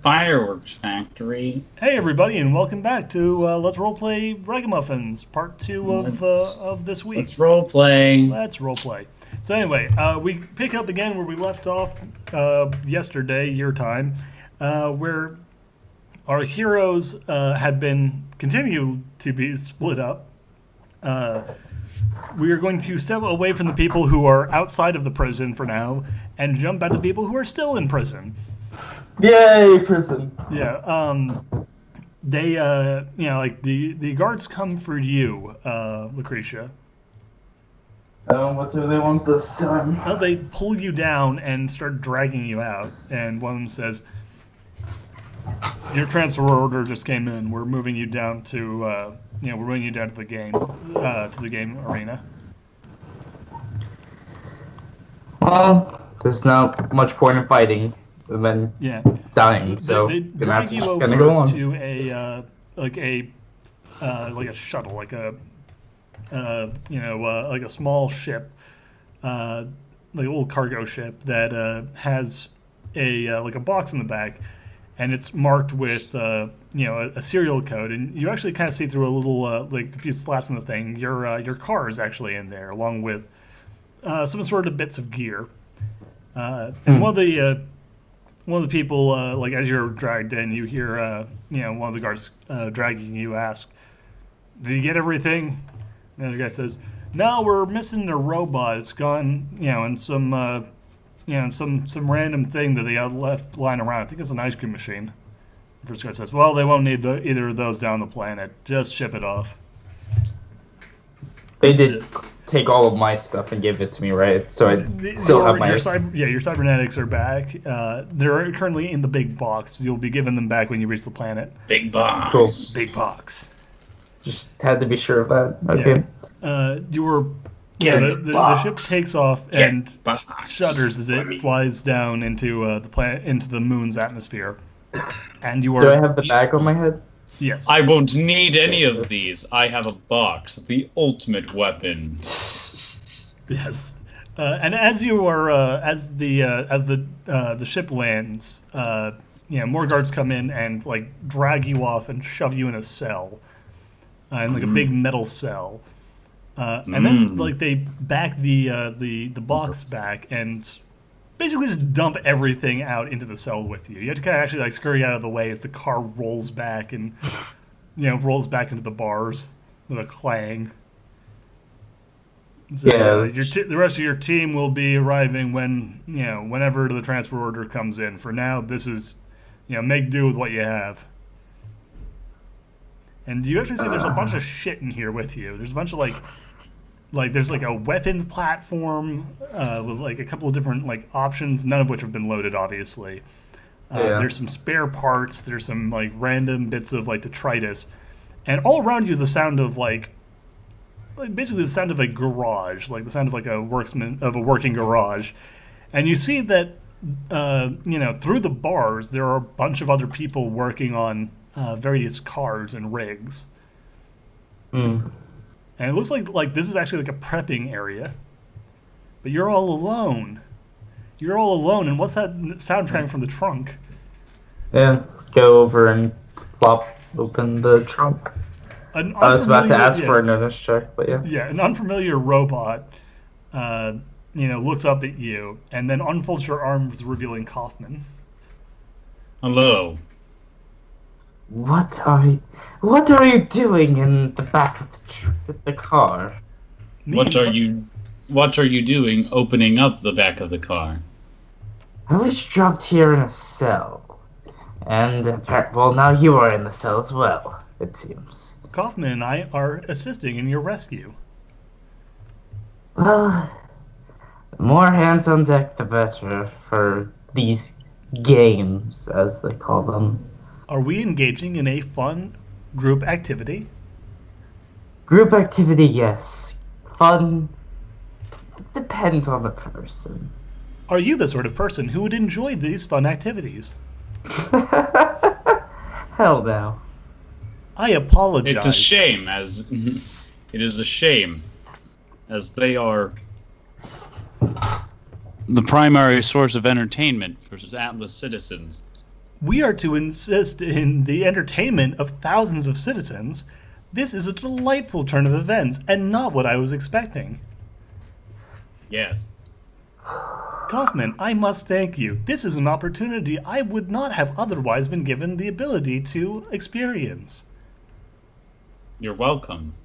fireworks factory. Hey everybody, and welcome back to Let's Roleplay Rag-a-Muffins, part 2 of this week. Let's roleplay. Let's roleplay. So anyway, we pick up again where we left off yesterday, your time, where our heroes had been continue to be split up. We are going to step away from the people who are outside of the prison for now, and jump at the people who are still in prison. Yay, prison. Yeah, they, like, the guards come for you, Lucretia. What do they want this time? Well, they pull you down and start dragging you out, and one of them says, your transfer order just came in. We're moving you down to, we're moving you down to the game arena. Well, there's not much point in fighting. And then dying, so they drag you over to a like a shuttle, like a like a small ship, like a little cargo ship that has a like a box in the back, and it's marked with a serial code, and you actually kind of see through a little like a few slats in the thing. Your car is actually in there, along with some sort of bits of gear, and one of the people, like as you're dragged in, you hear, one of the guards dragging you ask, "Did you get everything?" And the other guy says, "No, we're missing a robot. It's gone, and some random thing that they had left lying around. I think it's an ice cream machine." The first guard says, "Well, they won't need either of those down the planet. Just ship it off." They did take all of my stuff and give it to me, right? So I still have my... Your cybernetics are back. They're currently in the big box. You'll be giving them back when you reach the planet. Big box. Cool. Big box. Just had to be sure of that. Okay. Yeah. The ship takes off and shudders as it flies down into the planet, into the moon's atmosphere. And you are... Do I have the bag on my head? Yes. I won't need any of these. I have a box, the ultimate weapon. Yes. And as you are, as the ship lands, more guards come in and like drag you off and shove you in a cell, in like a big metal cell, and then like they back the box back and basically just dump everything out into the cell with you. You have to kind of actually like scurry out of the way as the car rolls back and rolls back into the bars with a clang. So, the rest of your team will be arriving whenever the transfer order comes in. For now, this is make do with what you have. And you actually see there's a bunch of shit in here with you. There's a bunch of like there's like a weapon platform with like a couple of different like options, none of which have been loaded, obviously. There's some spare parts. There's some like random bits of like detritus, and all around you is the sound of basically the sound of a garage, like the sound of like a working garage. And you see that through the bars there are a bunch of other people working on various cars and rigs. And it looks like this is actually like a prepping area. But you're all alone. You're all alone, and what's that sound coming from the trunk? Yeah, go over and plop open the trunk. I was about to ask for a notice check, but yeah. Yeah, an unfamiliar robot, looks up at you, and then unfolds your arms, revealing Kaufman. Hello. What are you doing in the back of the car? What are you doing opening up the back of the car? I was dropped here in a cell. And now you are in the cell as well, it seems. Kaufman and I are assisting in your rescue. Well, the more hands on deck the better for these games, as they call them. Are we engaging in a fun group activity? Group activity, yes. Fun depends on the person. Are you the sort of person who would enjoy these fun activities? Hell no. I apologize. It's a shame, it is a shame, as they are the primary source of entertainment for Atlas citizens. We are to insist in the entertainment of thousands of citizens. This is a delightful turn of events, and not what I was expecting. Yes. Kaufman, I must thank you. This is an opportunity I would not have otherwise been given the ability to experience. You're welcome.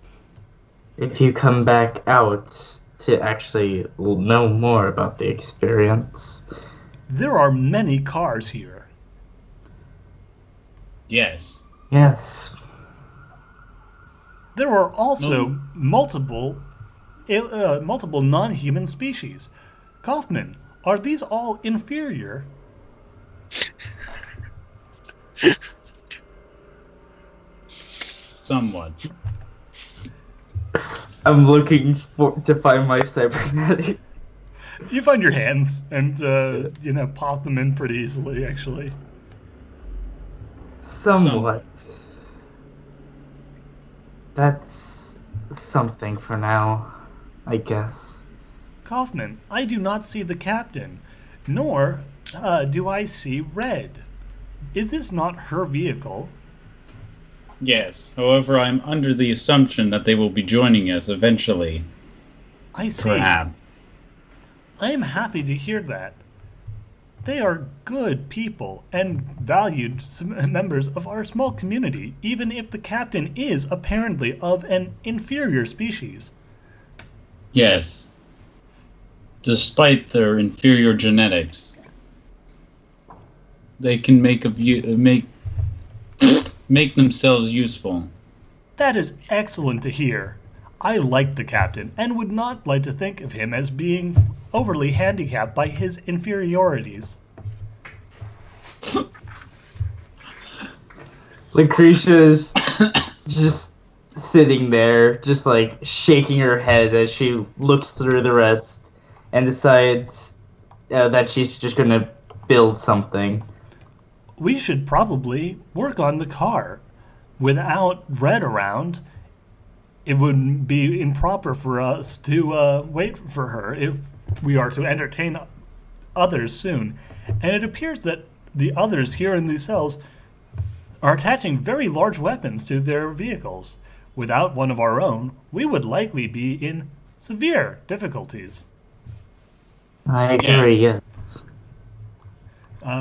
If you come back out to actually know more about the experience. There are many cars here. Yes. Yes. There are also multiple non-human species. Kaufman, are these all inferior? Somewhat. I'm looking to find my cybernetic. You find your hands and pop them in pretty easily, actually. Somewhat. That's something for now, I guess. Kaufman, I do not see the captain, nor do I see Red. Is this not her vehicle? Yes. However, I'm under the assumption that they will be joining us eventually. I see. Perhaps. I am happy to hear that. They are good people and valued members of our small community, even if the captain is apparently of an inferior species. Yes. Despite their inferior genetics, they can make themselves useful. That is excellent to hear. I like the captain and would not like to think of him as being overly handicapped by his inferiorities. Lucretia's just sitting there, just like shaking her head as she looks through the rest and decides that she's just gonna build something. We should probably work on the car. Without Red around, it would be improper for us to wait for her if we are to entertain others soon. And it appears that the others here in these cells are attaching very large weapons to their vehicles. Without one of our own, we would likely be in severe difficulties. I agree, yes.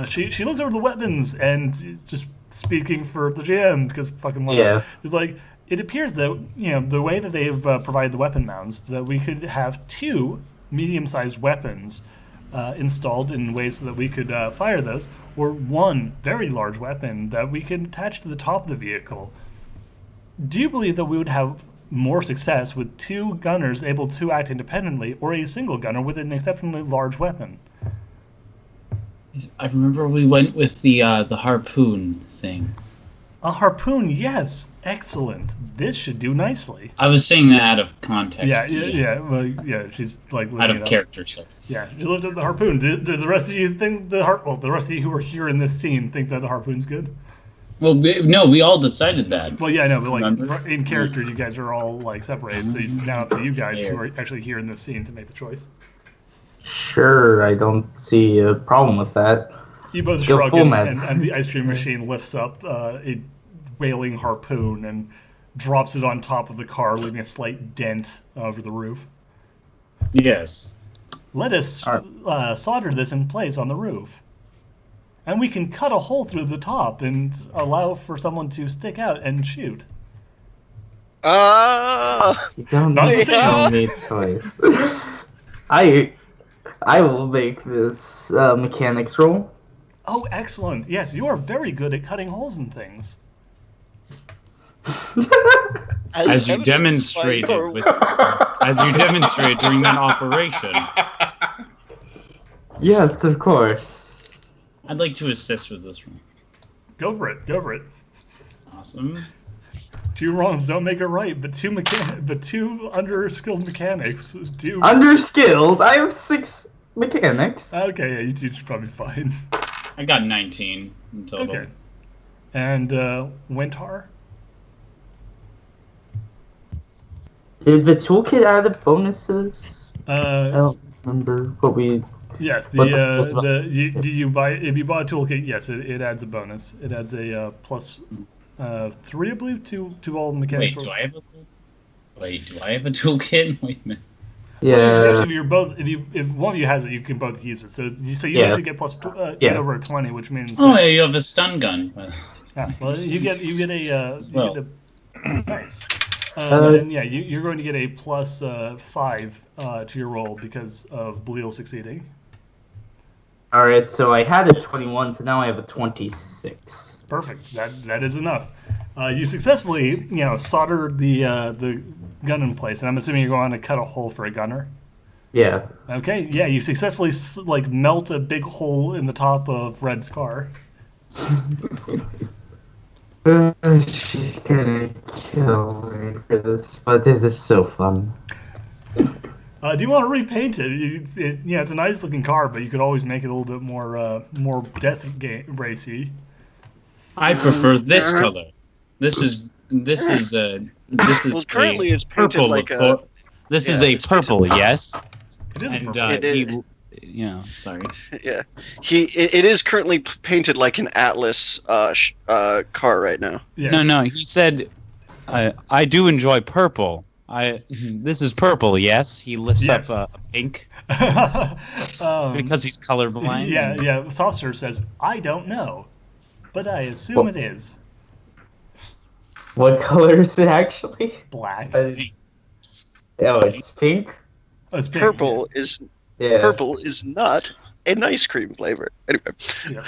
She looks over the weapons and just speaking for the GM because fucking whatever. Yeah. It's like it appears that the way that they've provided the weapon mounts that we could have 2 medium-sized weapons installed in ways so that we could fire those, or 1 very large weapon that we can attach to the top of the vehicle. Do you believe that we would have more success with 2 gunners able to act independently, or a single gunner with an exceptionally large weapon? I remember we went with the harpoon thing. A harpoon, yes. Excellent. This should do nicely. I was saying that out of context. Yeah. Well, yeah, she's like out of character, so. Yeah, you looked at the harpoon. Did the rest of you think the rest of you who are here in this scene think that the harpoon's good? Well, no, we all decided that. Well, yeah, I know, but like Remember? in character, you guys are all like separated. So it's now up to you guys who are actually here in this scene to make the choice. Sure, I don't see a problem with that. You both Go shrug, full and the ice cream machine lifts up a wailing harpoon and drops it on top of the car, leaving a slight dent over the roof. Yes. Let us solder this in place on the roof. And we can cut a hole through the top and allow for someone to stick out and shoot. You don't Not the need same. need choice. I will make this mechanics roll. Oh, excellent. Yes, you are very good at cutting holes in things. As you demonstrated during that operation. Yes, of course. I'd like to assist with this one. Go for it. Awesome. 2 wrongs don't make it right, but 2 underskilled mechanics do. Underskilled? I have 6 mechanics. Okay, yeah, you two should probably be fine. I got 19 in total. Okay. And Wintar? Did the toolkit add the bonuses? I Uh, don't remember what we... Yes, do you buy if you buy a toolkit? Yes, it adds a bonus. It adds a plus 3, I believe, to all mechanics. Wait, do I have a toolkit? Wait a minute. Well, Yeah. actually, if you're both, if one of you has it, you can both use it. So you Yeah. actually get get over a 20, which means Oh, yeah, you have a stun gun. well, you get well. nice. But then yeah, you're going to get a plus 5 to your roll because of Belial succeeding. All right, so I had a 21, so now I have a 26. Perfect. That is enough. You successfully soldered the gun in place, and I'm assuming you're going to cut a hole for a gunner. Yeah. Okay. Yeah, you successfully melt a big hole in the top of Red's car. She's gonna kill me for this, but this is so fun. Do you want to repaint it? It's a nice looking car, but you could always make it a little bit more death racy. I prefer this color. This is Well, currently it's painted purple. like a. This is yeah, a it's purple, yes. It is a And purple. It is. sorry. Yeah, it is currently painted like an Atlas car right now. Yes. No. He said, "I do enjoy purple. This is purple, yes." He lifts Yes. up a pink Um, because he's colorblind. yeah. Saucer says, "I don't know, but I assume it is What color is it actually? black." Oh, it's pink? Oh, it's pink. Purple is Yeah. purple is not an ice cream flavor. Anyway. Yeah.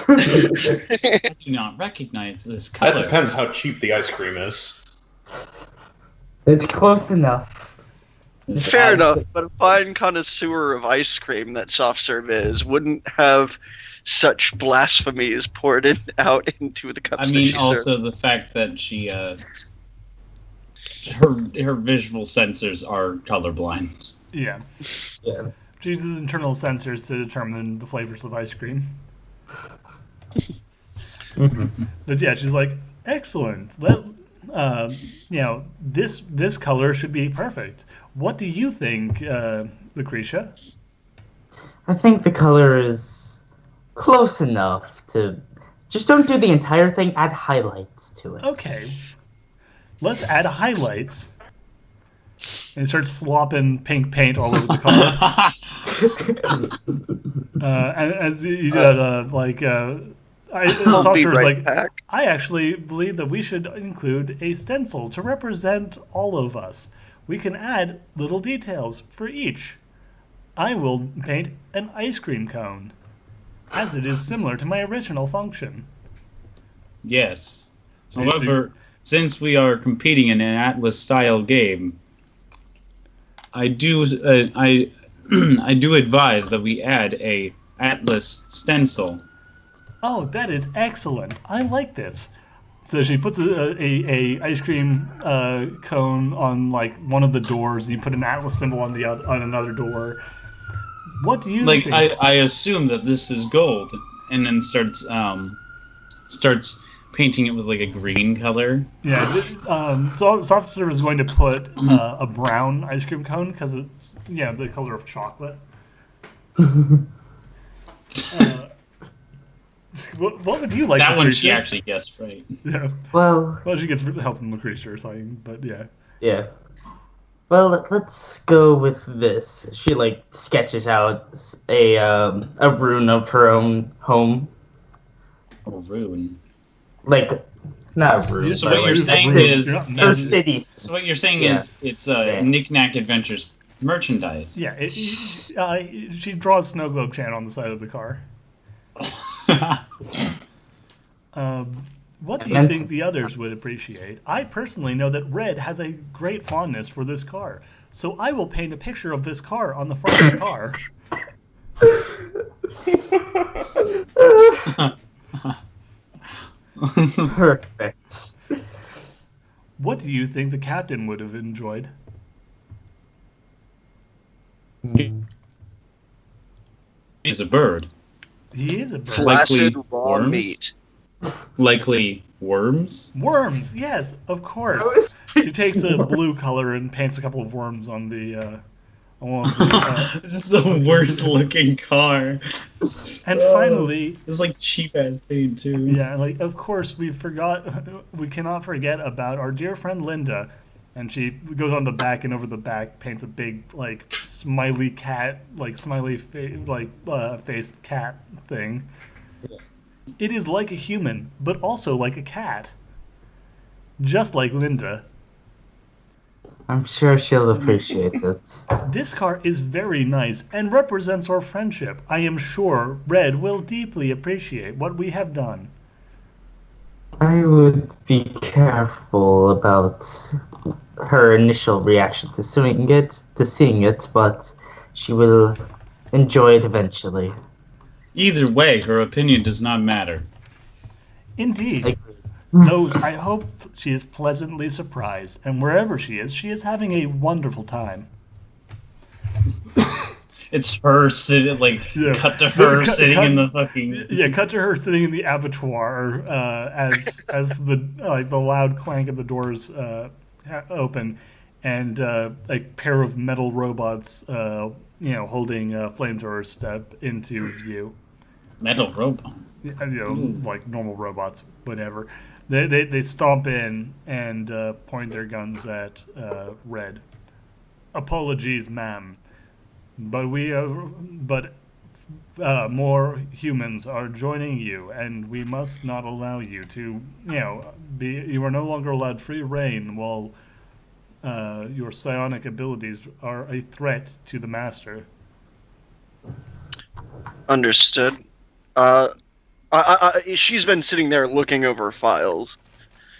I do not recognize this That color. depends how cheap the ice cream is. It's close enough. Fair enough, but a fine connoisseur of ice cream that soft serve is wouldn't have such blasphemies poured out into the cups I that mean, she served. also the fact that she, her visual sensors are colorblind. Yeah. Yeah. She uses internal sensors to determine the flavors of ice cream. But yeah, she's like, excellent. This color should be perfect. What do you think, Lucretia? I think the color is close enough to... Just don't do the entire thing, add highlights to it. Okay. Let's add highlights. And he starts slopping pink paint all over the car. And as you did, I'll be Saucer was right like, back. I actually believe that we should include a stencil to represent all of us. We can add little details for each. I will paint an ice cream cone, as it is similar to my original function. Yes. So you However, since we are competing in an Atlas-style game, I do I do advise that we add a Atlas stencil. Oh, that is excellent. I like this. So she puts a ice cream cone on one of the doors, and you put an Atlas symbol on on another door. What do you think? I assume that this is gold, and then starts painting it with a green color. Yeah. So Soft Serve is going to put a brown ice cream cone because it's the color of chocolate. What would you like? That one Lucretia? she actually guessed right. Yeah. Well, Well, she gets help from Lucretia or something, but yeah. yeah. Well, let's go with this. She sketches out a rune of her own home. A rune. Not a rune. So but what you're saying city- is her city. So what you're saying Yeah. is it's Knick-Knack Adventures merchandise. Yeah. She draws Snow Globe Chan on the side of the car. What do you think the others would appreciate? I personally know that Red has a great fondness for this car, so I will paint a picture of this car on the front of the car. Perfect. What do you think the captain would have enjoyed? He's a bird. He is a bird. Flaccid raw worms? meat. Likely worms. Worms, yes, of course. She takes a blue color and paints a couple of worms on the I want the, This is the worst looking car. and finally, It's like cheap ass paint too. yeah, like of course we cannot forget about our dear friend Linda, and she goes on the back and over the back paints a big like smiley cat, like faced cat thing. It is like a human, but also like a cat, just like Linda. I'm sure she'll appreciate it. This car is very nice and represents our friendship. I am sure Red will deeply appreciate what we have done. I would be careful about her initial reaction to seeing it, but she will enjoy it eventually. Either way, her opinion does not matter. Indeed. Like, Though I hope she is pleasantly surprised, and wherever she is having a wonderful time. It's her sitting, like, Yeah. cut to her sitting in the fucking. Yeah, cut to her sitting in the abattoir as the loud clank of the doors open, and a pair of metal robots, holding flamethrowers step into view. Metal robot. Like normal robots, whatever. They stomp in and point their guns at Red. Apologies, ma'am, but more humans are joining you, and we must not allow you to, you are no longer allowed free reign while your psionic abilities are a threat to the master. Understood. She's been sitting there looking over files.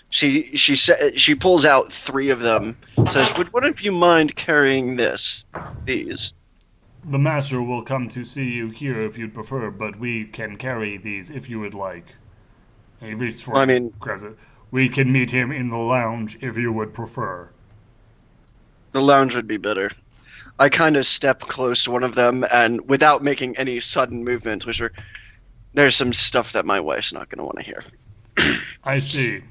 She pulls out 3 of them. Says, "Would one of you mind carrying these?" The master will come to see you here if you'd prefer, but we can carry these if you would like. He reaches for grabs it. We can meet him in the lounge if you would prefer. The lounge would be better. I kind of step close to one of them, and without making any sudden movements, there's some stuff that my wife's not going to want to hear. I see.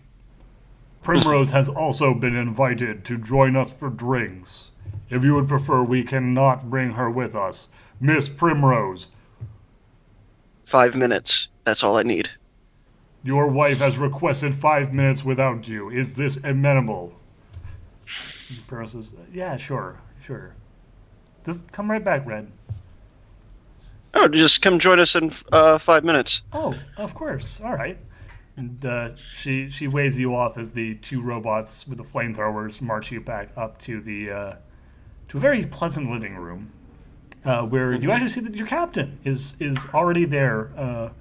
Primrose has also been invited to join us for drinks. If you would prefer, we cannot bring her with us. Miss Primrose. 5 minutes. That's all I need. Your wife has requested 5 minutes without you. Is this amenable? Primrose says, yeah, sure. Just come right back, Red. Oh, just come join us in 5 minutes. Oh, of course. All right. And she waves you off as the 2 robots with the flamethrowers march you back up to to a very pleasant living room, where you actually see that your captain is already there,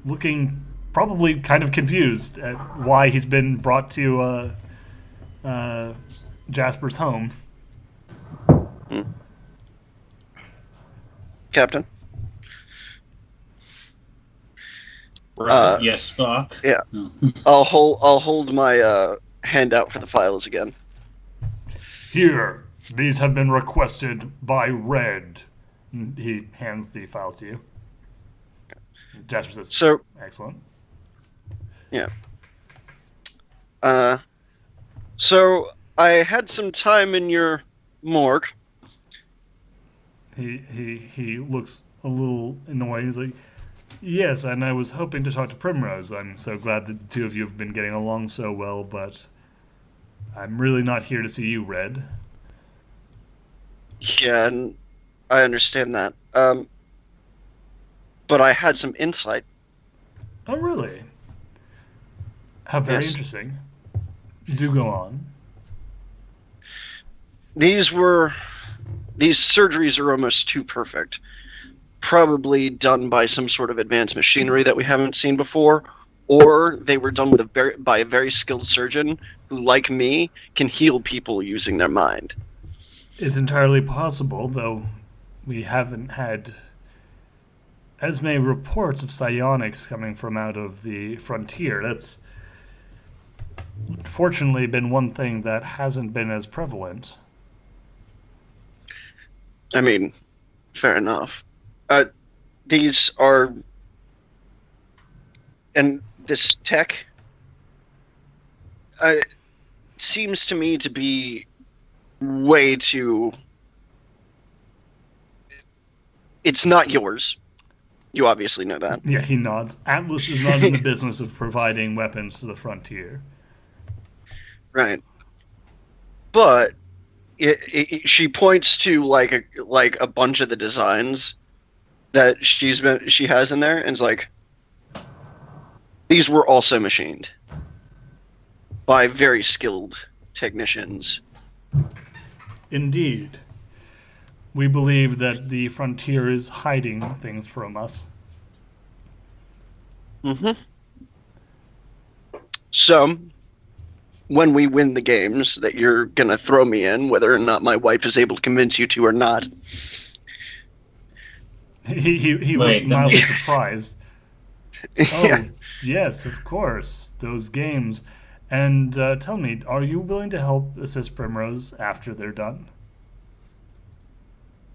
looking probably kind of confused at why he's been brought to Jasper's home. Captain? Yes, Spock. Yeah. No. I'll hold my hand out for the files again. Here, these have been requested by Red. He hands the files to you. Jasper says, So, excellent. yeah. So I had some time in your morgue. He looks a little annoyed. He's like, yes, and I was hoping to talk to Primrose. I'm so glad that the 2 of you have been getting along so well, but I'm really not here to see you, Red. Yeah, and I understand that. But I had some insight. Oh, really? How very Yes. interesting. Do go on. These surgeries are almost too perfect. Probably done by some sort of advanced machinery that we haven't seen before, or they were done with by a very skilled surgeon who, like me, can heal people using their mind. It's entirely possible, though we haven't had as many reports of psionics coming from out of the frontier. That's fortunately been one thing that hasn't been as prevalent. I mean, fair enough. These are... And this tech... seems to me to be way too It's not yours. You obviously know that. Yeah, he nods. Atlas is not in the business of providing weapons to the frontier. Right. But she points to like a bunch of the designs that she has in there, and is like, these were also machined by very skilled technicians. Indeed. We believe that the frontier is hiding things from us. Mm-hmm. So, when we win the games that you're gonna throw me in, whether or not my wife is able to convince you to or not. He looks Wait, mildly surprised. Oh, Yeah. yes, of course. Those games. And tell me, are you willing to help assist Primrose after they're done?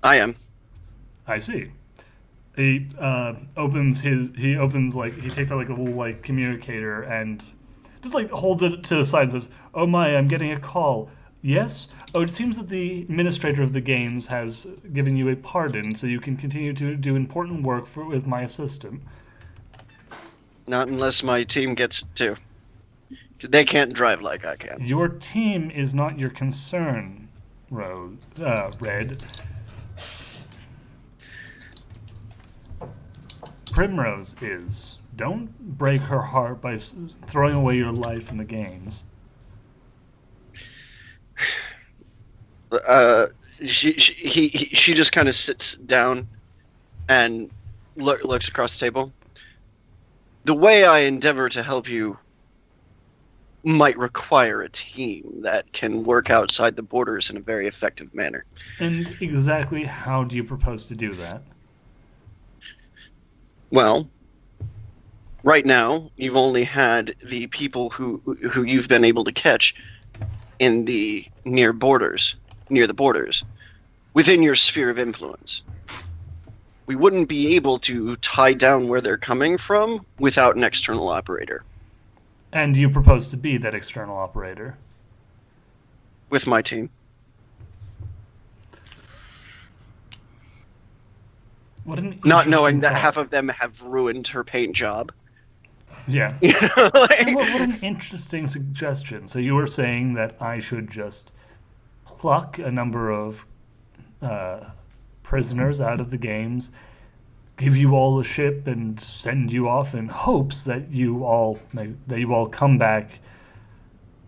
I am. I see. He he takes out like a little like communicator and just like holds it to the side and says, "Oh my, I'm getting a call. Yes? Oh, it seems that the administrator of the games has given you a pardon so you can continue to do important work with my assistant." Not unless my team gets it too. They can't drive like I can. Your team is not your concern, Red. Primrose is. Don't break her heart by throwing away your life in the games. She just kind of sits down and looks across the table. The way I endeavor to help you might require a team that can work outside the borders in a very effective manner. And exactly how do you propose to do that? Well, right now you've only had the people who you've been able to catch in the near the borders, within your sphere of influence. We wouldn't be able to tie down where they're coming from without an external operator. And you propose to be that external operator? With my team. What an Not knowing interesting that thought. half of them have ruined her paint job. Yeah. You know, And what an interesting suggestion. So you were saying that I should just pluck a number of prisoners out of the games, give you all a ship, and send you off in hopes that you all come back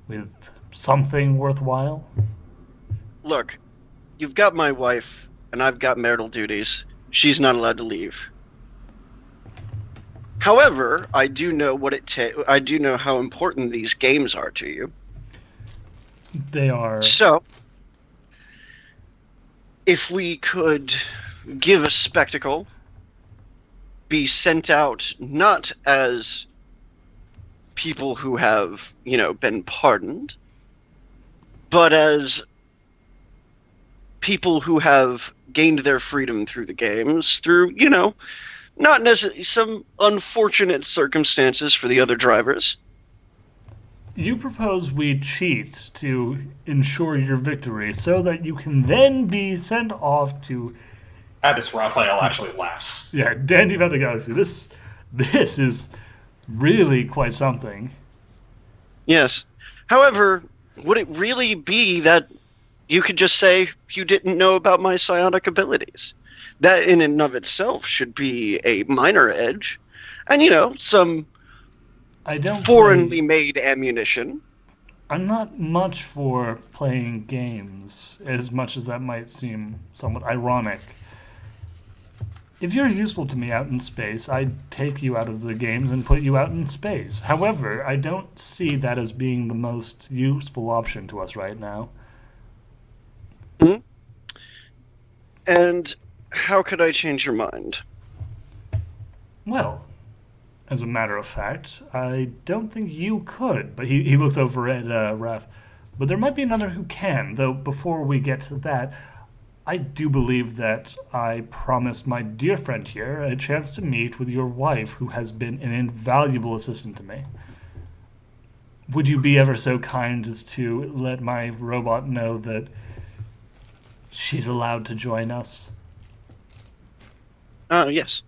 with something worthwhile? Look, you've got my wife, and I've got marital duties. She's not allowed to leave. However, I do know I do know how important these games are to you. They are. So, if we could give a spectacle, be sent out not as people who have, been pardoned, but as people who have gained their freedom through the games, through, not necessarily some unfortunate circumstances for the other drivers. You propose we cheat to ensure your victory so that you can then be sent off to... At this, Raphael actually laughs. Yeah, Dandy about the Galaxy. This is really quite something. Yes. However, would it really be that you could just say you didn't know about my psionic abilities? That in and of itself should be a minor edge. And, some I don't foreignly made ammunition. I'm not much for playing games, as much as that might seem somewhat ironic. If you're useful to me out in space, I'd take you out of the games and put you out in space. However, I don't see that as being the most useful option to us right now. Hmm? And how could I change your mind? Well, as a matter of fact, I don't think you could. But he looks over at Raph. But there might be another who can, though before we get to that, I do believe that I promised my dear friend here a chance to meet with your wife, who has been an invaluable assistant to me. Would you be ever so kind as to let my robot know that she's allowed to join us? Yes.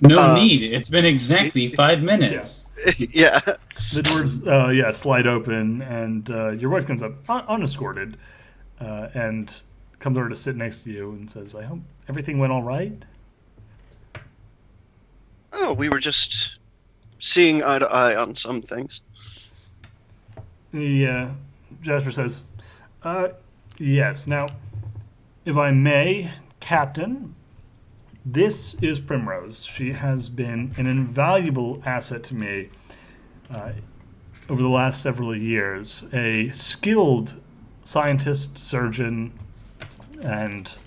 No need. It's been exactly 5 minutes. Yeah. The doors, slide open, and your wife comes up unescorted, and comes over to sit next to you and says, "I hope everything went all right." Oh, we were just seeing eye to eye on some things. Jasper says, "Yes. Now, if I may, Captain, this is Primrose. She has been an invaluable asset to me over the last several years. A skilled scientist, surgeon, and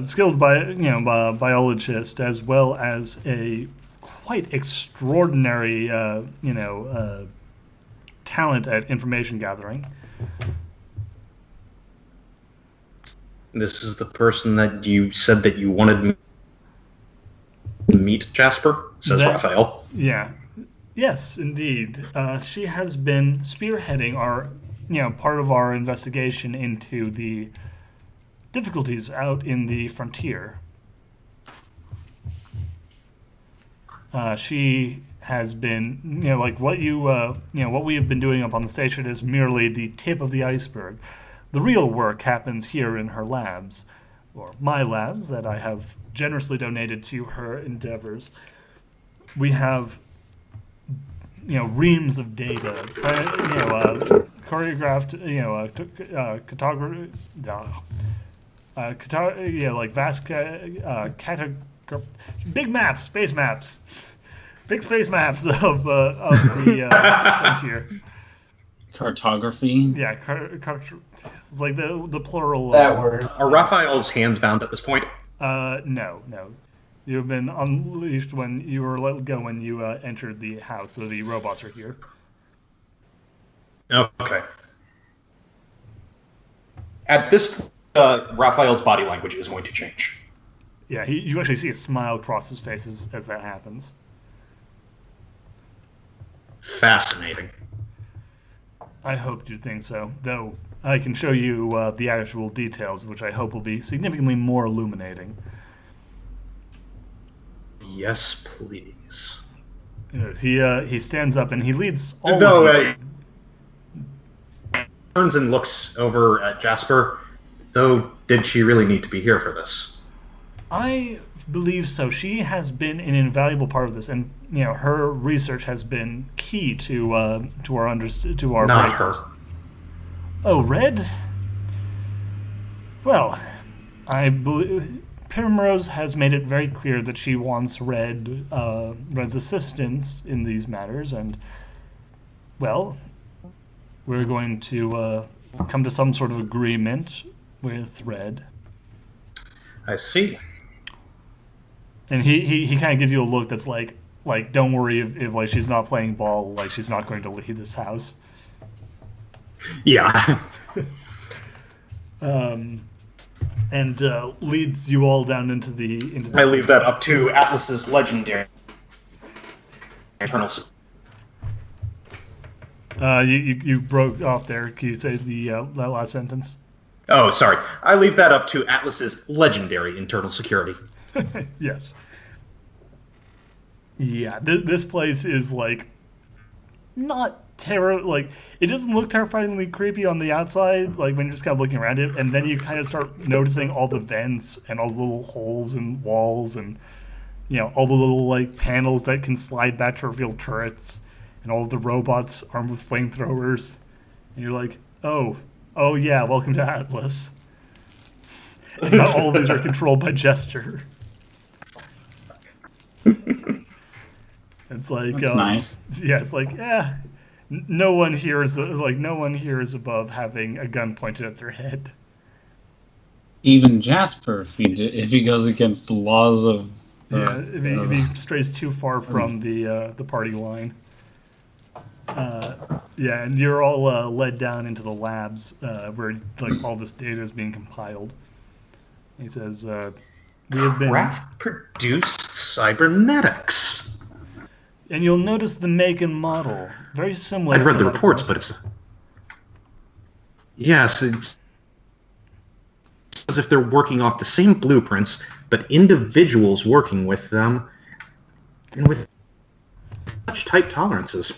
skilled biologist, as well as a quite extraordinary, talent at information gathering." This is the person that you said that you wanted me to meet, Jasper, says Raphael. Yeah. Yes, indeed. She has been spearheading part of our investigation into the difficulties out in the frontier. She has been, what we have been doing up on the station is merely the tip of the iceberg. The real work happens here in her labs, or my labs that I have generously donated to her endeavors. We have, reams of data, choreographed, vast big maps, space maps, big space maps of the frontier. Cartography? Yeah, it's like the plural. That word. Are Raphael's hands bound at this point? No. You've been unleashed when you were let go when you entered the house, so the robots are here. Okay. At this point, Raphael's body language is going to change. Yeah, you actually see a smile across his face as that happens. Fascinating. I hope you think so, though I can show you the actual details, which I hope will be significantly more illuminating. Yes, please. He stands up and he leads all Though, of you. Turns and looks over at Jasper. Though, did she really need to be here for this? I believe so. She has been an invaluable part of this, and her research has been key to our Not breakthroughs. her. Oh, Red? Well, I believe Primrose has made it very clear that she wants Red's assistance in these matters, and well, we're going to come to some sort of agreement with Red. I see. And he kind of gives you a look that's like don't worry if she's not playing ball, she's not going to leave this house. Yeah. And leads you all down into the. I leave that up to Atlas's legendary internal. You broke off there. Can you say that last sentence? Oh, sorry. I leave that up to Atlas's legendary internal security. Yes. Yeah, this place is not terrible. It doesn't look terrifyingly creepy on the outside, when you're just kind of looking around it, and then you kind of start noticing all the vents and all the little holes in walls, and all the little panels that can slide back to reveal turrets, and all of the robots armed with flamethrowers, and you're like, oh yeah, welcome to Atlas. And not all of these are controlled by gesture. It's That's nice. Yeah, it's no one here is above having a gun pointed at their head. Even Jasper, if he goes against the laws of if he strays too far from the party line. And you're all led down into the labs where all this data is being compiled. He says, "We have been Craft-produced cybernetics." And you'll notice the make and model, very similar. I've read the reports, but it's as if they're working off the same blueprints but individuals working with them, and with such tight tolerances.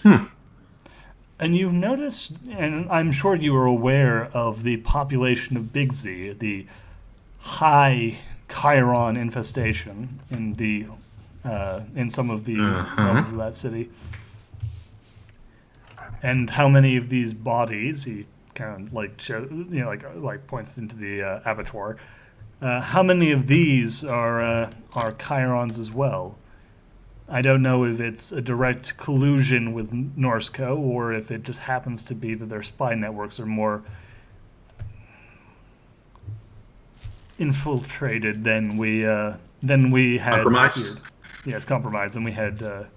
And you notice, and I'm sure you are aware of the population of Big Z, the high Chiron infestation in some of the levels of that city. And how many of these bodies, he kind of like points into the abattoir, how many of these are Chirons as well? I don't know if it's a direct collusion with Norsco or if it just happens to be that their spy networks are more infiltrated than we had Compromised? feared. Yes, compromised than we had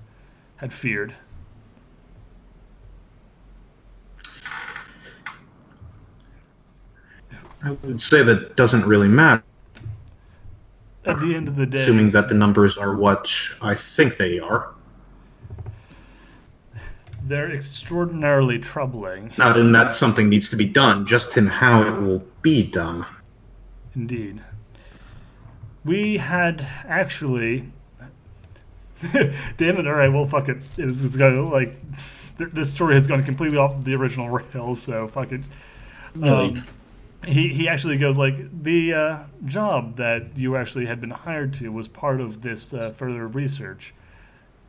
feared. I would say that doesn't really matter, At the end of the day, assuming that the numbers are what I think they are. they're extraordinarily troubling. Not in that something needs to be done, just in how it will be done. Indeed. We had actually... Damn it, alright, well, fuck it. It's gonna, like... This story has gone completely off the original rails, so fuck it. Really? He actually goes, like, the job that you actually had been hired to was part of this further research.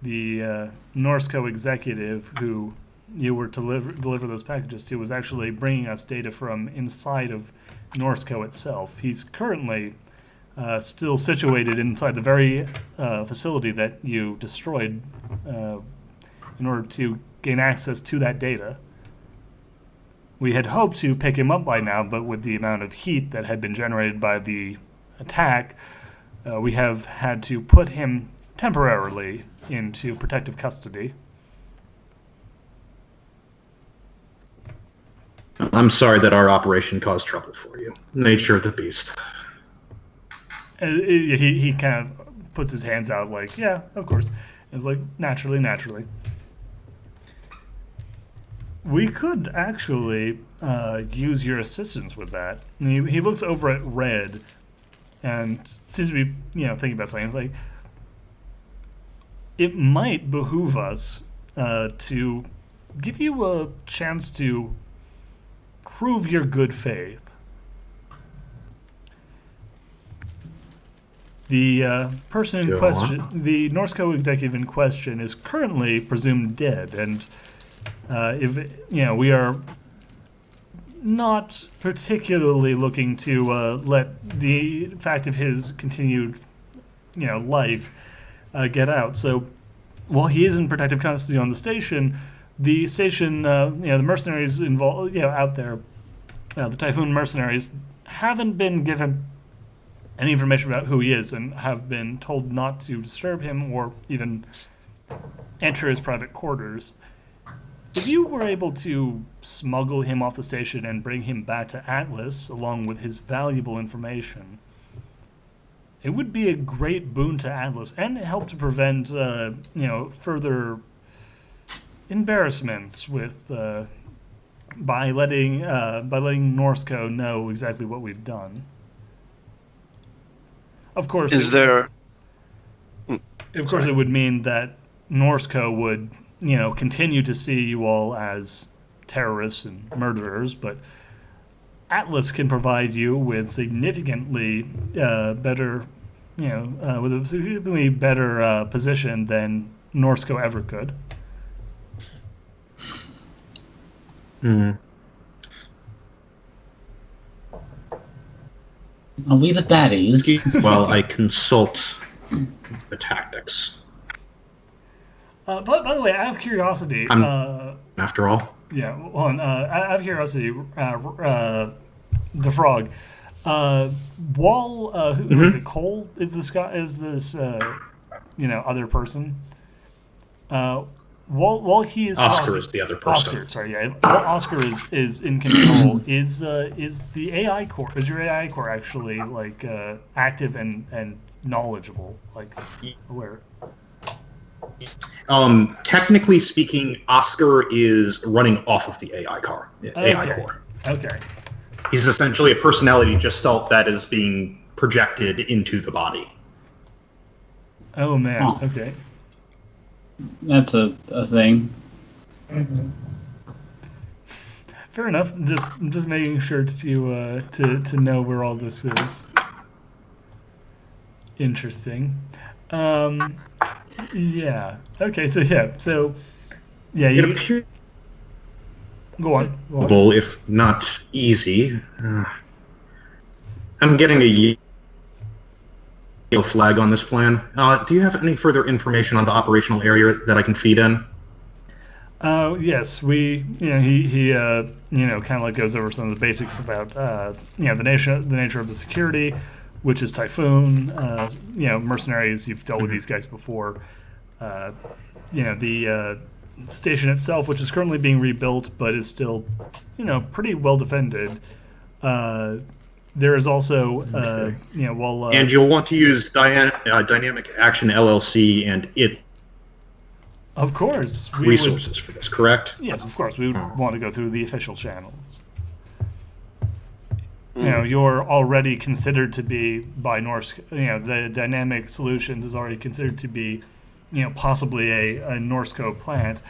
The Norsco executive who you were to deliver those packages to was actually bringing us data from inside of Norsco itself. He's currently still situated inside the very facility that you destroyed in order to gain access to that data. We had hoped to pick him up by now, but with the amount of heat that had been generated by the attack, we have had to put him temporarily into protective custody. I'm sorry that our operation caused trouble for you. Nature of the beast. He kind of puts his hands out like, yeah, of course. And it's like, naturally. We could actually use your assistance with that. And he looks over at Red and seems to be, thinking about something. He's like, it might behoove us to give you a chance to prove your good faith. The person in question, the Norsco executive in question, is currently presumed dead, and we are not particularly looking to let the fact of his continued, life get out. So, while he is in protective custody on the station, the mercenaries involved, out there, the Typhoon mercenaries haven't been given any information about who he is and have been told not to disturb him or even enter his private quarters. If you were able to smuggle him off the station and bring him back to Atlas along with his valuable information, it would be a great boon to Atlas and help to prevent, further embarrassments with by letting Norsco know exactly what we've done. Of course, it would mean that Norsco would, continue to see you all as terrorists and murderers, but Atlas can provide you with significantly better, with a significantly better position than Norsco ever could. Are we the baddies? While I consult the tactics. By the way, out of curiosity, after all. Yeah, hold on. Out of curiosity, the frog. Wall, who is it? Cole is this guy? Is this other person? While he is Oscar talking, is the other person. Oscar, sorry, yeah. While Oscar is in control, is the AI core? Is your AI core actually active and knowledgeable, aware? Technically speaking, Oscar is running off of the AI core. Okay. He's essentially a personality gestalt that is being projected into the body. Oh man. Oh. Okay. That's a thing. Fair enough. Just making sure to know where all this is. Interesting. Yeah. Okay. So yeah. So yeah. It You appears go on. Go on. doable, if not easy. I'm getting a yellow flag on this plan. Do you have any further information on the operational area that I can feed in? Yes, we. He kind of like goes over some of the basics about the nature of the security, which is Typhoon. Mercenaries. You've dealt with these guys before. The station itself, which is currently being rebuilt, but is still, pretty well defended. There is also, And you'll want to use Dynamic Action LLC and it of course, we resources for this, correct? Yes, of course, we would want to go through the official channels. You're already considered to be by Norse. The Dynamic Solutions is already considered to be, possibly a Norsco plant.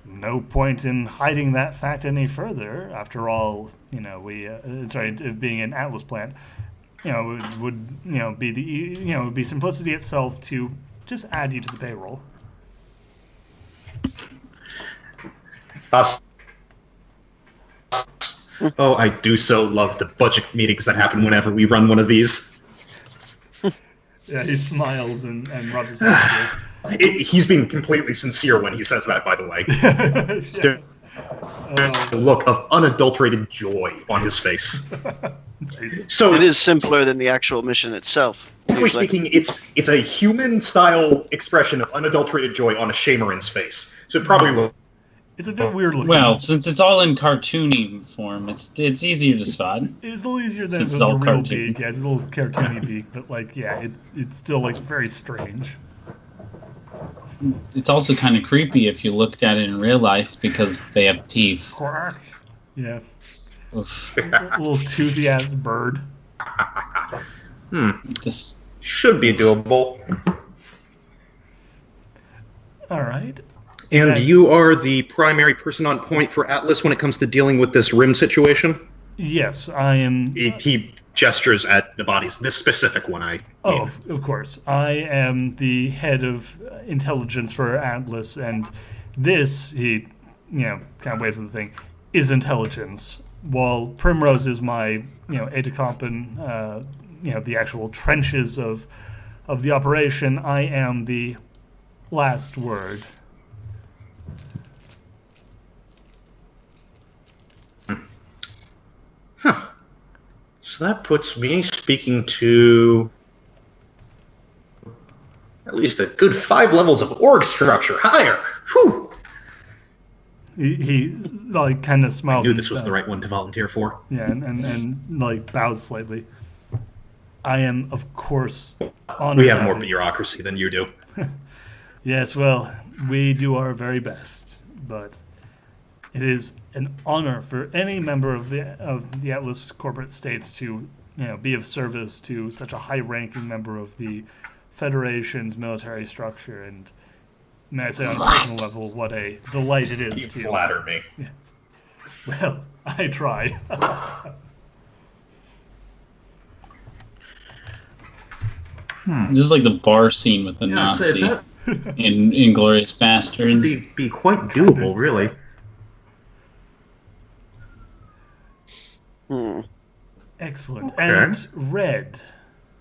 No point in hiding that fact any further. After all, it being an Atlas plant, it would be it would be simplicity itself to just add you to the payroll. Oh, I do so love the budget meetings that happen whenever we run one of these. Yeah, he smiles and rubs his hands. He's being completely sincere when he says that, by the way. Yeah. A look of unadulterated joy on his face. Nice. So, It is simpler than the actual mission itself. technically usually. speaking, it's a human-style expression of unadulterated joy on a Shamarin's face. So it probably will. It's a bit weird looking. Well, since it's all in cartoony form, it's easier to spot. It's a little easier than It's if it was a all real cartoon. beak. Yeah, it's a little cartoony beak, but it's still very strange. It's also kind of creepy if you looked at it in real life because they have teeth. Quack. Yeah, Oof. a little toothy ass bird. Just Should be doable. All right. And you are the primary person on point for Atlas when it comes to dealing with this rim situation? Yes, I am. He gestures at the bodies. This specific one, I mean. Oh, of course. I am the head of intelligence for Atlas, and this, he, kind of waves at the thing, is intelligence. While Primrose is my, aide de camp in, the actual trenches of the operation, I am the last word. Huh. So that puts me speaking to at least a good 5 levels of org structure higher. Whew. He kind of smiles. I knew and this was the does. right one to volunteer for. Yeah, and bows slightly. I am, of course, honored. We have to more it. bureaucracy than you do. Yes, well, we do our very best, but it is an honor for any member of the Atlas corporate states to, be of service to such a high-ranking member of the Federation's military structure. And may I say, on a personal level, what a delight it is You to. flatter me. Yes. Well, I try. this is like the bar scene with the Yeah, so Nazi that in Inglourious Bastards. would be quite doable, really. Excellent. Okay. And Red.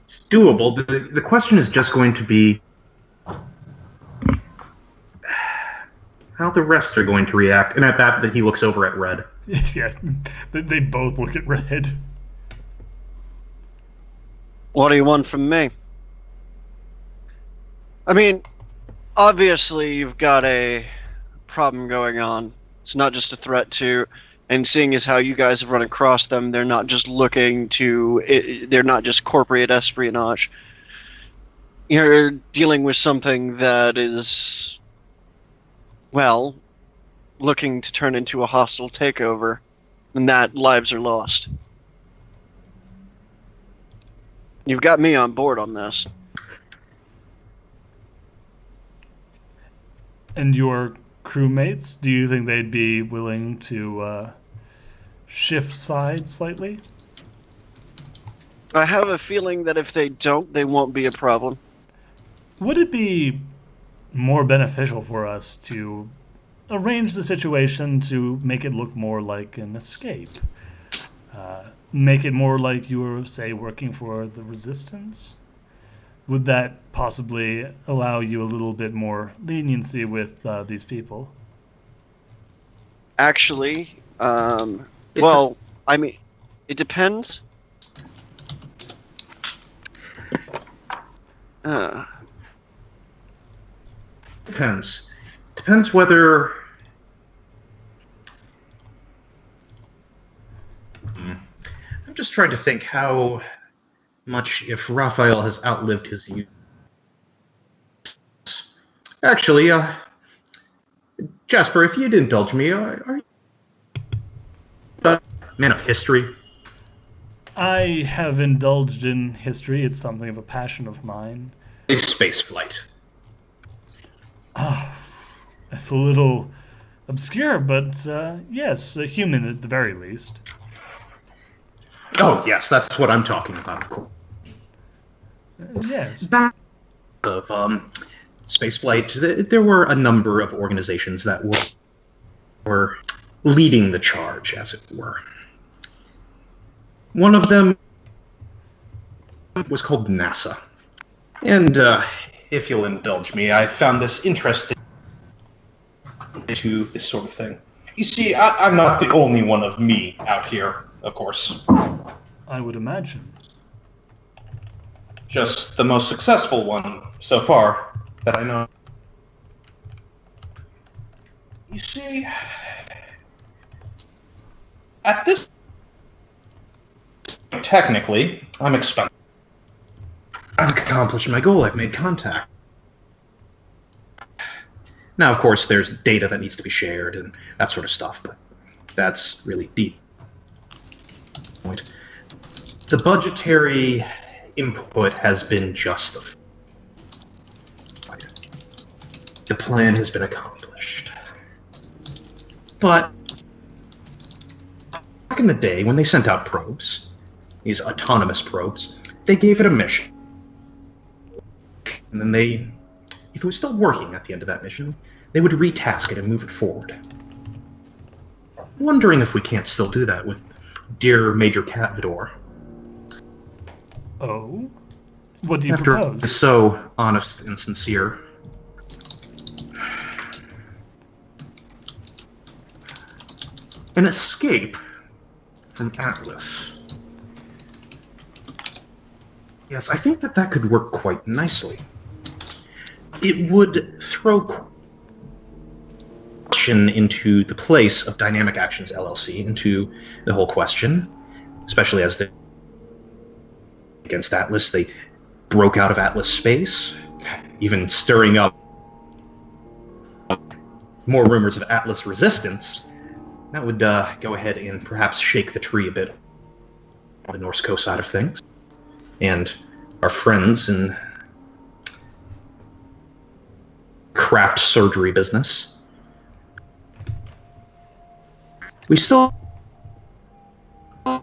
It's doable. The question is just going to be how the rest are going to react. And at that he looks over at Red. Yeah, they both look at Red. What do you want from me? I mean, obviously you've got a problem going on. It's not just a threat to, and seeing as how you guys have run across them, they're not just looking to, they're not just corporate espionage. You're dealing with something that is, well, looking to turn into a hostile takeover, and that lives are lost. You've got me on board on this. And your crewmates, do you think they'd be willing to shift sides slightly? I have a feeling that if they don't, they won't be a problem. Would it be more beneficial for us to arrange the situation to make it look more like an escape? Make it more like you were, say, working for the Resistance? Would that possibly allow you a little bit more leniency with these people? Actually, well, I mean, it depends. Depends whether. I'm just trying to think how much if Raphael has outlived his youth. Actually, Jasper, if you'd indulge me, are you a man of history? I have indulged in history. It's something of a passion of mine. A space flight. It's a little obscure, but yes, a human at the very least. Oh, yes, that's what I'm talking about, of course. Yes. Back of spaceflight, there were a number of organizations that were leading the charge, as it were. One of them was called NASA. And if you'll indulge me, I found this interesting to this sort of thing. You see, I'm not the only one of me out here, of course. I would imagine. Just the most successful one so far that I know. You see, at this technically, I'm expendable. I've accomplished my goal. I've made contact. Now, of course, there's data that needs to be shared and that sort of stuff, but that's really deep. The budgetary input has been justified. The plan has been accomplished. But back in the day, when they sent out probes, these autonomous probes, they gave it a mission. And then if it was still working at the end of that mission, they would retask it and move it forward. Wondering if we can't still do that with dear Major Catvidor. Oh? What do you After propose? so honest and sincere. An escape from Atlas. Yes, I think that could work quite nicely. It would throw question into the place of Dynamic Actions LLC into the whole question, especially as against Atlas, they broke out of Atlas space, even stirring up more rumors of Atlas resistance. That would go ahead and perhaps shake the tree a bit on the Norse Coast side of things. And our friends in craft surgery business. We still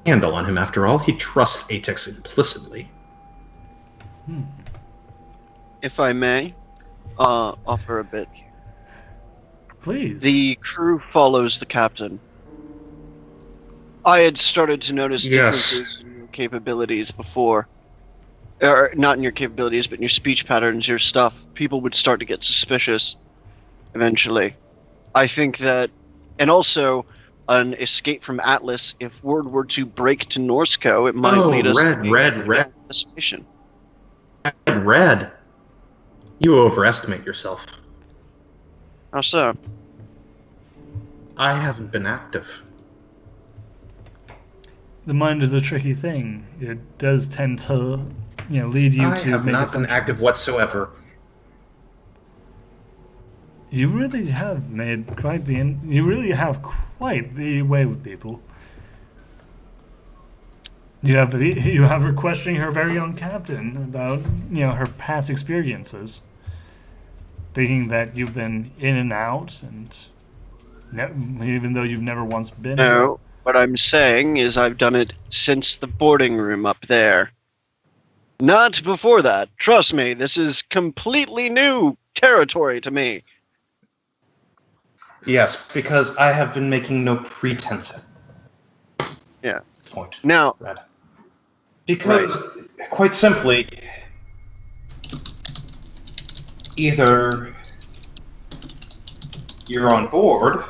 handle on him after all. He trusts Atex implicitly. If I may, offer a bit. Please. The crew follows the captain. I had started to notice differences in your capabilities before. Or not in your capabilities, but in your speech patterns, your stuff. People would start to get suspicious eventually. I think that, and also an escape from Atlas, if word were to break to Norsco, it might lead us to Red. destination. Red. You overestimate yourself. How so? I haven't been active. The mind is a tricky thing. It does tend to, lead you I to have make not been assumptions. active whatsoever. You really have made quite the. You really have quite the way with people. You have her questioning her very own captain about her past experiences. thinking that you've been in and out, and even though you've never once been. No, what I'm saying is I've done it since the boarding room up there. Not before that. Trust me, this is completely new territory to me. Yes, because I have been making no pretense. Yeah. Point. Now, Red. Because, quite simply, either you're on board,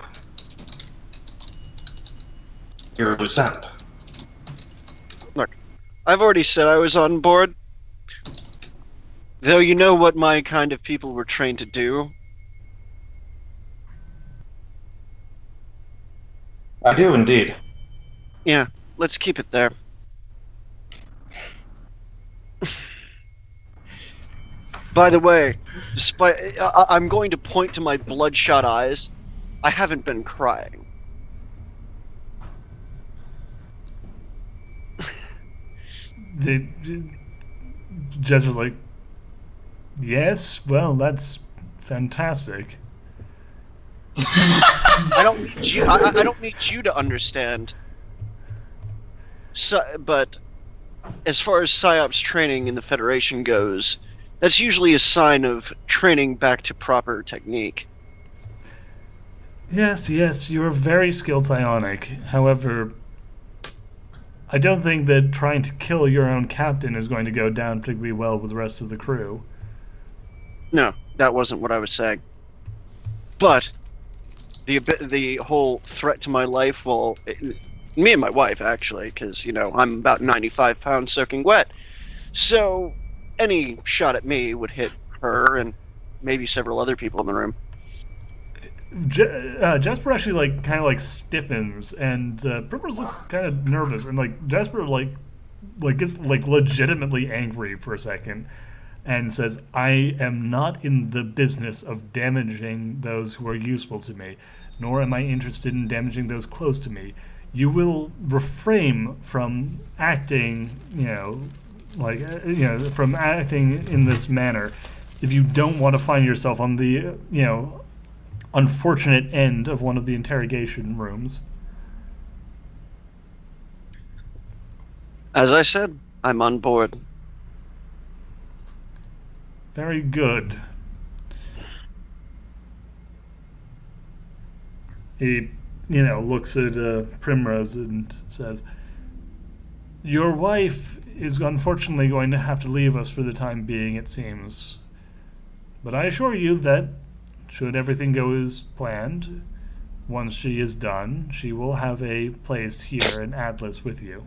you're a loose end. look, I've already said I was on board. Though you know what my kind of people were trained to do. I do indeed. Yeah, let's keep it there. By the way, despite I'm going to point to my bloodshot eyes, I haven't been crying. Jez was like, yes, well, that's fantastic. I don't need you. I don't need you to understand. So, but as far as PSYOPs training in the Federation goes, that's usually a sign of training back to proper technique. Yes, you're very skilled psionic. However, I don't think that trying to kill your own captain is going to go down particularly well with the rest of the crew. No, that wasn't what I was saying. But the whole threat to my life, well, me and my wife actually, because I'm about 95 pounds soaking wet, so any shot at me would hit her and maybe several other people in the room. Jasper actually kind of stiffens, and Primrose looks kind of nervous, and Jasper gets legitimately angry for a second, and says, "I am not in the business of damaging those who are useful to me, nor am I interested in damaging those close to me. You will refrain from acting, from acting in this manner if you don't want to find yourself on the, unfortunate end of one of the interrogation rooms." As I said, I'm on board. Very good. He, looks at Primrose and says, "Your wife is unfortunately going to have to leave us for the time being, it seems. But I assure you that, should everything go as planned, once she is done, she will have a place here in Atlas with you."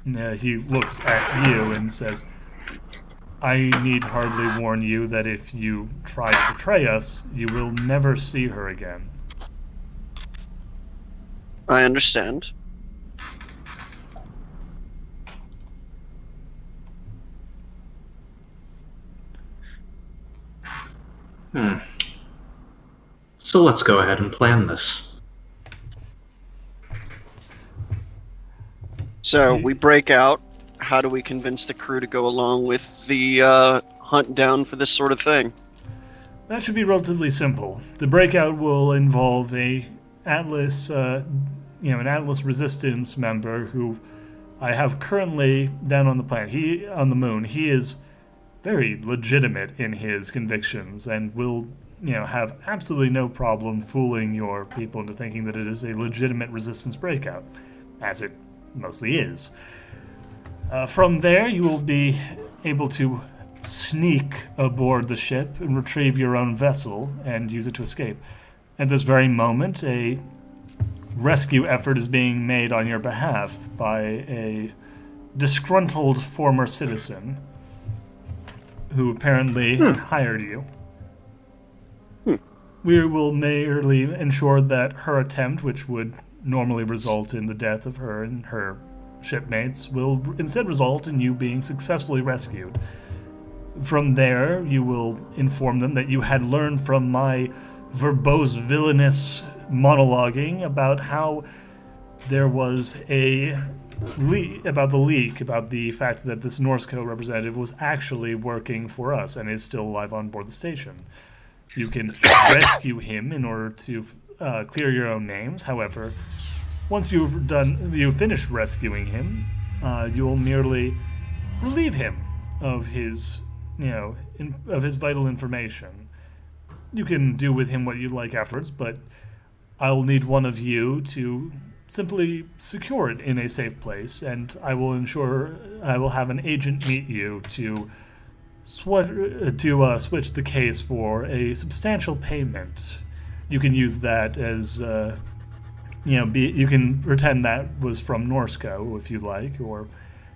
He looks at you and says, "I need hardly warn you that if you try to betray us, you will never see her again." I understand. So let's go ahead and plan this. So we break out. How do we convince the crew to go along with the hunt down for this sort of thing? That should be relatively simple. The breakout will involve an Atlas Resistance member who I have currently down on the planet. On the moon. He is very legitimate in his convictions and will, have absolutely no problem fooling your people into thinking that it is a legitimate Resistance breakout, as it mostly is. From there, you will be able to sneak aboard the ship and retrieve your own vessel and use it to escape. At this very moment, a rescue effort is being made on your behalf by a disgruntled former citizen who apparently hired you. We will merely ensure that her attempt, which would normally result in the death of her and her shipmates, will instead result in you being successfully rescued. From there, you will inform them that you had learned from my verbose, villainous monologuing about how there was a about the leak, about the fact that this Norseco representative was actually working for us and is still alive on board the station. You can rescue him in order to clear your own names. However, once you've finished rescuing him, you'll merely relieve him of his, of his vital information. You can do with him what you'd like afterwards, but I'll need one of you to simply secure it in a safe place, and I will have an agent meet you to switch the case for a substantial payment. You can use that as, you can pretend that was from Norseco if you like, or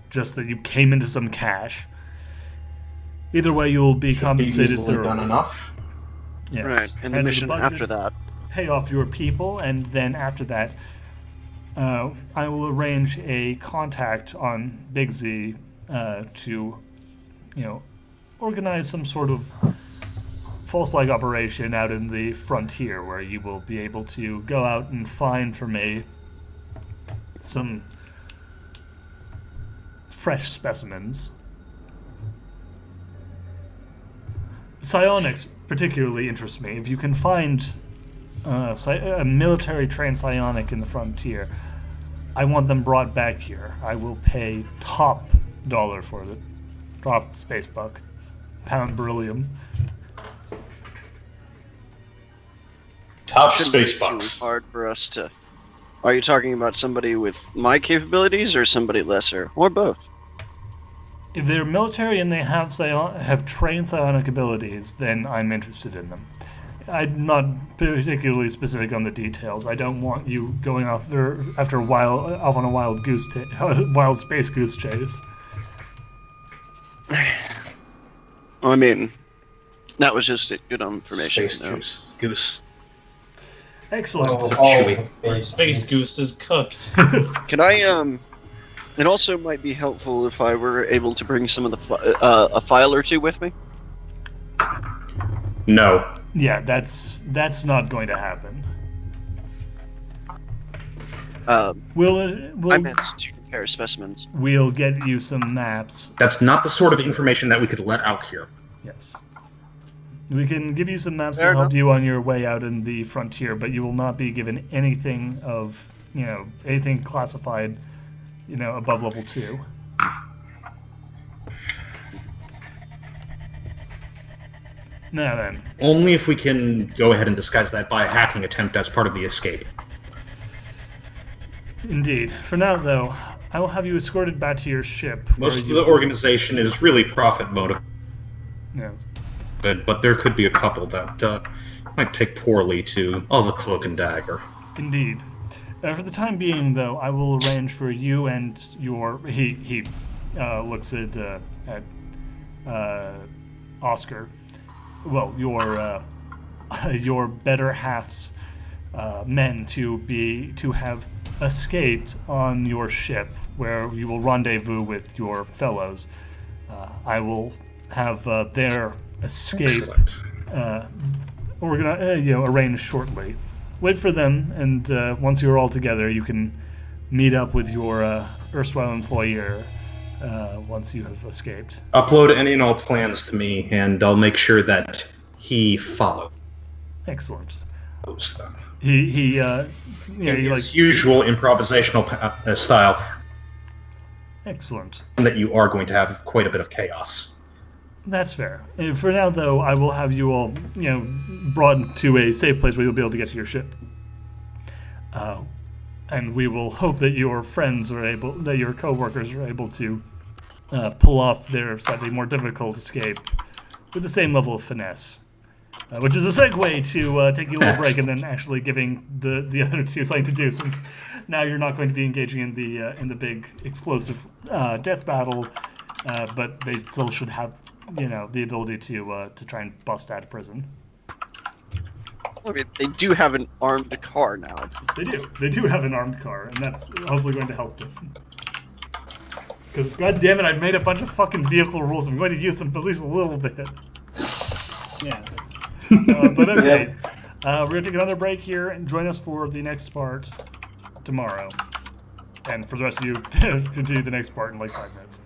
just that you came into some cash. Either way, you'll be compensated thoroughly. Done enough. Yes. Right, and the mission after that. Pay off your people, and then after that, I will arrange a contact on Big Z to, organize some sort of false flag operation out in the frontier, where you will be able to go out and find for me some fresh specimens. Psionics particularly interests me. If you can find a military trained psionic in the frontier, I want them brought back here. I will pay top dollar for it. Top space buck. Pound beryllium. Top Shouldn't space be bucks. Too hard for us to. Are you talking about somebody with my capabilities or somebody lesser, or both? If they're military and they have trained psionic abilities, then I'm interested in them. I'm not particularly specific on the details. I don't want you going off on a wild space goose chase. I mean, that was just good information. Space to know. juice. Goose. Excellent. Space Goose is cooked. Can I It also might be helpful if I were able to bring some of the a file or two with me. No. Yeah, that's not going to happen. We'll I meant to compare specimens. We'll get you some maps. That's not the sort of information that we could let out here. Yes. We can give you some maps Fair to help enough. you on your way out in the frontier, but you will not be given anything of, anything classified, above level 2. Now then. Only if we can go ahead and disguise that by a hacking attempt as part of the escape. Indeed. For now, though, I will have you escorted back to your ship. Most of the organization is really profit motive, Yes. but there could be a couple that might take poorly to the cloak and dagger. Indeed. For the time being, though, I will arrange for you and your... He looks at Oscar. Well, your better half's men to have escaped on your ship, where you will rendezvous with your fellows. I will have their escape arranged shortly. Wait for them, and once you're all together, you can meet up with your erstwhile employer once you have escaped. Upload any and all plans to me, and I'll make sure that he follows Excellent. them. He His usual improvisational style, excellent. and that you are going to have quite a bit of chaos. That's fair. For now, though, I will have you all, brought to a safe place where you'll be able to get to your ship. And we will hope that your your co-workers are able to pull off their slightly more difficult escape with the same level of finesse. Which is a segue to taking a little break and then actually giving the other two something to do, since now you're not going to be engaging in the big explosive death battle, but they still should have the ability to try and bust out of prison. I mean, they do have an armed car now. They do have an armed car, and that's hopefully going to help them. Because, god damn it, I've made a bunch of fucking vehicle rules. I'm going to use them at least a little bit. Yeah. But okay, we're going to take another break here and join us for the next part tomorrow. and for the rest of you, continue the next part in like 5 minutes.